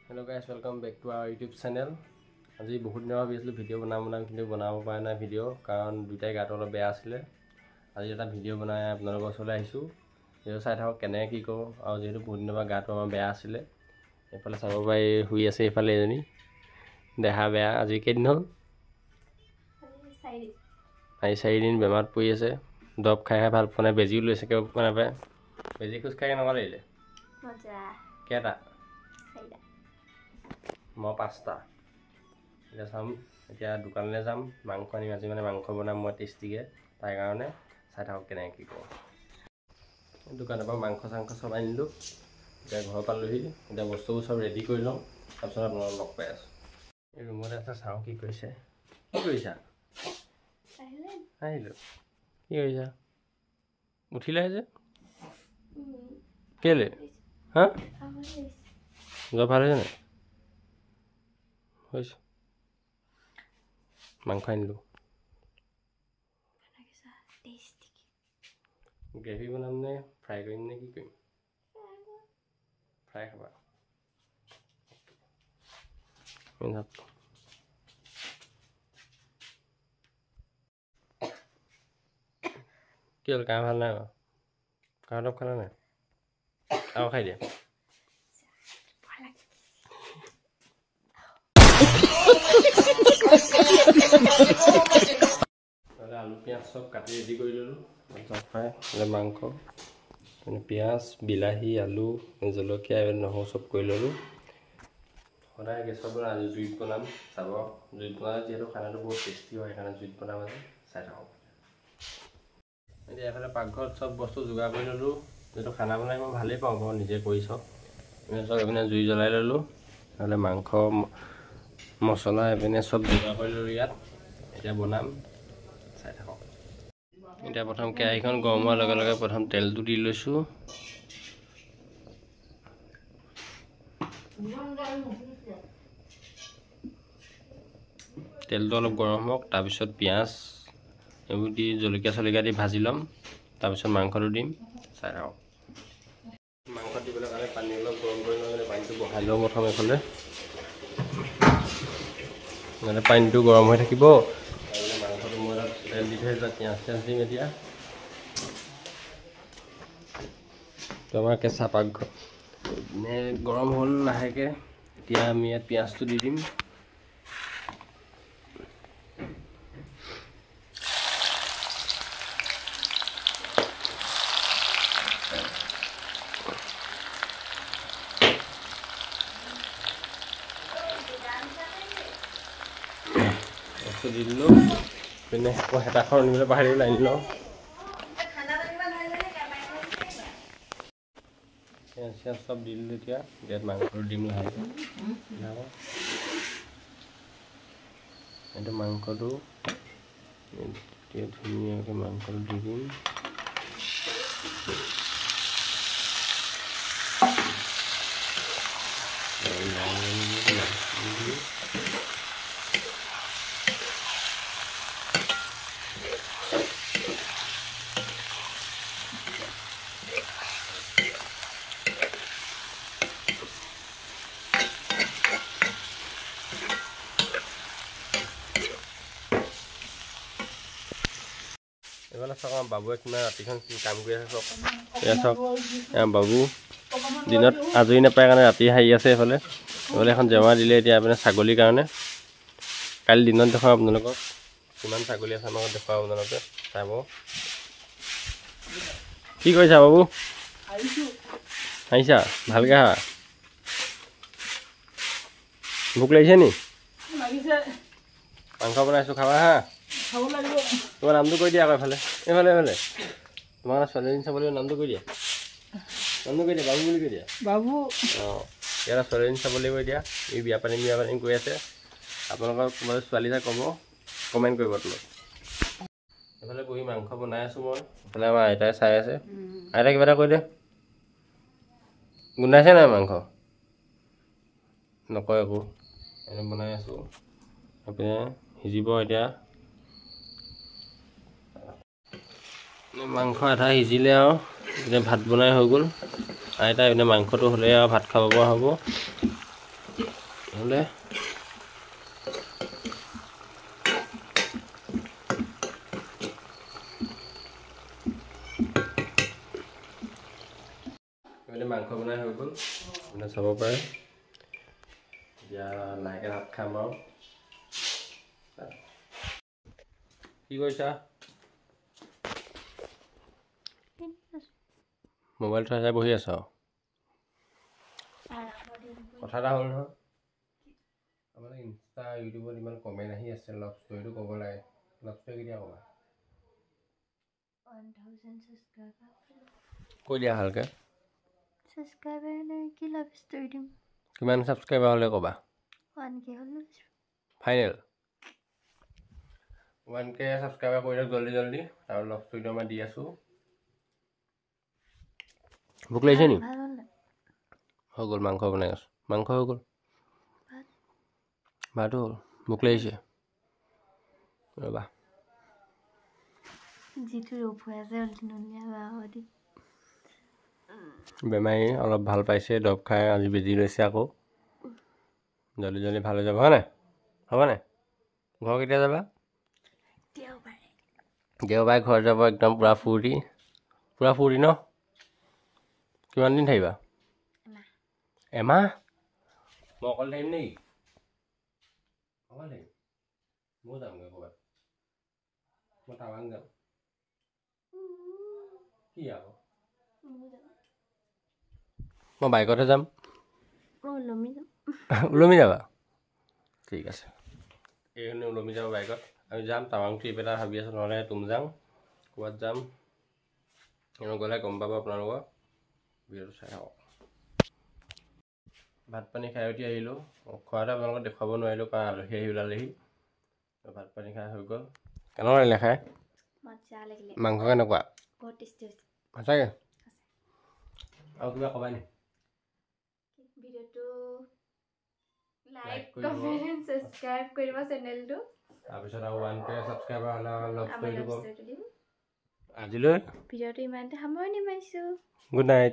Hello guys, welcome back to our YouTube channel. আজি বহুত দিনৰ ভাবি আছিলোঁ ভিডিঅ' বনাম কিন্তু বনাব পৰা নাই ভিডিঅ' কাৰণ দুটাই গাটো অলপ বেয়া আছিলে। আজি এটা ভিডিঅ' বনাই আপোনালোকৰ ওচৰলৈ আহিছোঁ। ভিডিঅ' চাই থাকক কেনেকৈ কি কৰোঁ আৰু যিহেতু বহুত দিনৰ পৰা গাটো আমাৰ বেয়া আছিলে। এইফালে চাব পাৰি শুই আছে, এইফালে এজনী দেহা বেয়া। আজি কেইদিন হ'ল? আজি 4 দিন বেমাৰত পৰি আছে। দৰৱ খাই ভাল পোৱা নাই, বেজিও লৈছে কেৱল পোৱা নাপায়। বেজি খোজ খাই কেনেকুৱা লাগিলে? কেইটা? মই 5টা। এতিয়া চাম, এতিয়া দোকানলৈ যাম, মাংস আনিম। আজি মানে মাংস বনাম মই টেষ্টিকৈ, তাৰ কাৰণে চাই থাকক কেনেকৈ কি কৰোঁ। দোকানৰ পৰা মাংস চাংস চব আনিলোঁ। এতিয়া ঘৰ পালোহি, এতিয়া বস্তুবোৰ চব ৰেডি কৰি লওঁ, তাৰপিছত আপোনালোকক লগ পাই আছোঁ। এই ৰুমতে আছে, চাওঁ কি কৰিছে। কি কৰিছা? আহিলোঁ। কি কৰিছা? উঠিলাহে যে কেলৈ? হা, জ্বৰ ভাল হৈছে নাই? হৈছে। মাংস আনিলোঁ। গ্ৰেভি বনাম নে ফ্ৰাই কৰিম নে কি কৰিম? ফ্ৰাই খাবা? কি হ'ল, কাহ ভাল নাই বাৰু? কাহ দৰৱ খালা নাই? আৰু খাই দিয়া। আলু পিঁয়াজ চব কাটি ৰেডি কৰি ল'লোঁ। তাৰপিছত ফ্ৰাই মাংস, পিঁয়াজ, বিলাহী, আলু, জলকীয়া, নহৰু চব কৰি ল'লোঁ। সদায় গেছত বনাম, আজি জুইত বনাম। চাব, জুইত বনালে যিহেতু খানাটো বহুত টেষ্টি হয়, সেইকাৰণে জুইত বনাম আজি। চাই থাকক। এতিয়া এফালে পাকঘৰত চব বস্তু যোগাৰ কৰি ল'লোঁ। যিহেতু খানা বনাই মই ভালেই পাওঁ বাৰু, নিজে কৰি চব। এইপিনে জুই জ্বলাই ল'লোঁ। নহ'লে মাংস মছলা এইপিনে চব যোগাৰ কৰি ল'লোঁ ইয়াত। এতিয়া বনাম, চাই থাকক। এতিয়া প্ৰথম কেৰাহীখন গৰম হোৱাৰ লগে লগে প্ৰথম তেলটো দি লৈছোঁ। তেলটো অলপ গৰম হওক, তাৰপিছত পিঁয়াজ এইবোৰ দি জলকীয়া চলকীয়া দি ভাজি ল'ম, তাৰপিছত মাংসটো দিম। চাই থাকক। মাংস দিবলৈ কাৰণে পানী অলপ গৰম কৰি লওঁ। পানীটো বহাই লওঁ প্ৰথম এইফালে, মানে পানীটো গৰম হৈ থাকিব। মাংসটো মই তেল দি থৈ পিঁয়াজ চিয়াজ দিম। এতিয়া আমাৰ কেঁচা পাকঘৰ গৰম হ'ল লাহেকৈ। এতিয়া আমি ইয়াত পিঁয়াজটো দি দিম। দি দিলোঁ। পিনে আকৌ হেতাখন আনিবলৈ পাহৰি গ'লোঁ, আনি লওঁ। পিঁয়াজ চিয়াজ চব দি দিলোঁ। এতিয়া ইয়াত মাংসটো দিম লাহেকৈ। এইটো মাংসটো এতিয়া ধুনীয়াকৈ মাংসটো দি দিম। এইফালে চাওক, আমাৰ বাবুৱে কিমান ৰাতিখন কি কাম কৰি আছে চাওক। এয়া চাওক, বাবু দিনত আজৰি নাপায় কাৰণে ৰাতি হাৰি আছে। এইফালে এখন জেওৰা দিলে এতিয়া আপোনাৰ ছাগলীৰ কাৰণে। কালি দিনত দেখুৱাম আপোনালোকক কিমান ছাগলী আছে আমাৰ ঘৰত, দেখুৱাম আপোনালোকে চাব। কি কৰিছা বাবু? আহিছা? ভালকৈ আহা। ভোক লাগিছে নি? মাংস বনাইছোঁ, খাবা হা? তোমাৰ নামটো কৈ দিয়া আকৌ। এইফালে এইফালে এইফালে তোমাৰ ছোৱালীজনী চাব লাগিব। নামটো কৈ দিয়া, নামটো কৈ দিয়া। বাবু বুলি কৈ দিয়া। বাবু। অঁ, ইয়াৰ ছোৱালীজনী চাব লাগিব। এতিয়া এই বিয়া পাতিম কৈ আছে। আপোনালোকৰ কোনোবা ছোৱালী এটা ক'ব, কমেণ্ট কৰিব তলত। এইফালে বহি মাংস বনাই আছোঁ মই। এইফালে আমাৰ আইতাই চাই আছে। আইতা কিবা এটা কৈ দে। গোন্ধাইছে নাই মাংস? নকয় একো। এনে বনাই আছোঁ। এইপিনে সিজিব এতিয়া। মাংস আধা সিজিলে আৰু এতিয়া ভাত বনাই হৈ গ'ল। আইতা এইপিনে মাংসটো হ'লে আৰু ভাত খাব পৰা হ'ব। নহ'লে মাংস বনাই হৈ গ'ল মানে চাব পাৰে এতিয়া লাহেকৈ ভাত খাম আৰু কি কৰিছা মোবাইল চাই চাই বহি আছা কথা এটা হ'ল নহয় আমাৰ ইনষ্টা ইউটিউবত ইমান কমেণ্ট আহি আছে লাভ ষ্টৰিটো ক'ব লাগে লাভ ষ্টৰি কেতিয়া ক'বা 1000 subscriber কৈ দিয়া ভালকৈ subscriber নাই কি লাভ ষ্টৰি দিম কিমান ছাবস্ক্ৰাইবাৰ হ'লে ক'বা 1k হ'লে ফাইনেল 1k ছাবস্ক্ৰাইবাৰ কৰি দিয়ক জল্দি জল্দি আৰু লাভ ষ্টৰিটো মই দি আছোঁ ভোক লাগিছে নি হৈ গ'ল মাংস বনাই আছোঁ মাংস হৈ গ'ল ভাতো হ'ল ভোক লাগিছে ৰ'বা যিটো ৰূপ হৈ আছে অলপ বেমাৰী অলপ ভাল পাইছে দৰৱ খাই আজি বেজি লৈছে আকৌ জল্দি জল্দি ভাল হৈ যাব হয় নাই হ'ব নাই ঘৰ কেতিয়া যাবা দেওবাৰে ঘৰ যাব একদম পূৰা ফূৰ্তি ন কিমান দিন থাকিবা এমাহ মই অকলে থাকিম নেকি অকলে থাকিম ময়ো যামগৈ ক'ৰবাত মই টাৱাং যাম কি আকৌ মই বাইকতহে যাম ওলমি যাবা ঠিক আছে এইখিনি ওলমি যাব বাইকত আমি যাম টাৱাং ট্ৰিপ এটা ভাবি আছোঁ নহ'লে তুমজাং ক'ৰবাত যাম গ'লে গম পাব আপোনালোকৰ ভিডিঅ'টো চাই থাকক ভাত পানী খাই উঠি আহিলোঁ খোৱাতে আপোনালোকক দেখুৱাব নোৱাৰিলোঁ কাৰণ আলহী আহি ওলালেহি ভাত পানী খাই হৈ গ'ল কেনেকুৱা লাগিলে খাই মাংস কেনেকুৱা সঁচাকৈ আৰু কিবা ক'বা নি ভিডিঅ'টো লাইক কমেণ্ট সাবস্ক্ৰাইব কৰিব চেনেলটো তাৰপিছত আৰু 1k ছাবস্ক্ৰাইবাৰ হ'লে লাভ ষ্টৰিটো ক'ম আজিলৈ ভিডিঅ'টো ইমানতে সামৰণি মাৰিছোঁ গুড নাইট